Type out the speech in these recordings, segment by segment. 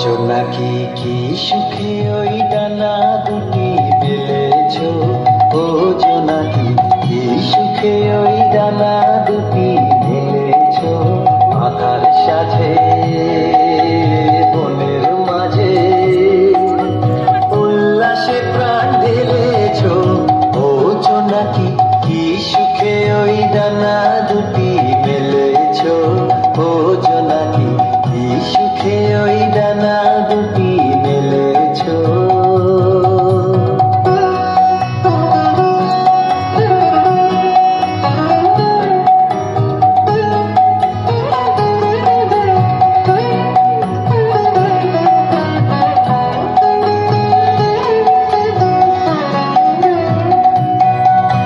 জোনাকি কি সুখে ওই ডানা দুটি মেলেছ, ও জোনাকি কি সুখে ওই ডানা দুটি মেলেছ। আধার সাথে বনের মাঝে উল্লাসে প্রাণ ঢেলেছ, ও জোনাকি কি সুখে ওই ডানা দুটি মেলেছ। ও জোনাকি কি সুখে ওই ডানা দুটি মেলেছ।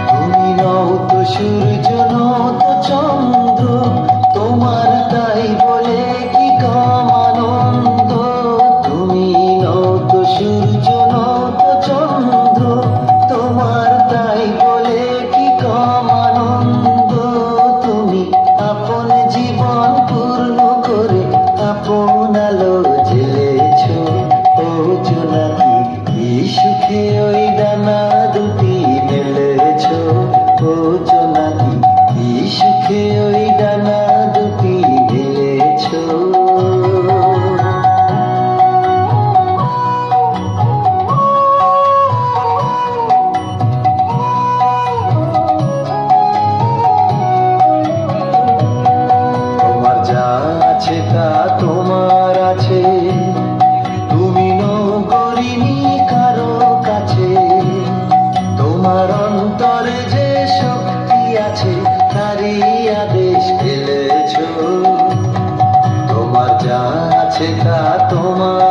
তুমি নও তো সূর্য, নও তো চন্দ্র, তোমার তাই বলে কি কম আনন্দ। তুমি নও তো সূর্য, নও তো চন্দ্র, তোমার তাই বলে কি কম আনন্দ। তুমি আপন জীবন পূর্ণ করে আপন আলো জ্বেলেছ, ও জোনাকি কি সুখে ওই ডানা দুটি মেলেছ। ও জোনাকি কি সুখে ওই ডানা দুটি মেলেছ। তোমার যা আছে তা তোমার আছে, তুমি নগরিনী কারো কাছে। তোমার অন্তরে যে শক্তি আছে তারই আদেশ ফেলেছ। তোমার যা আছে তা তোমার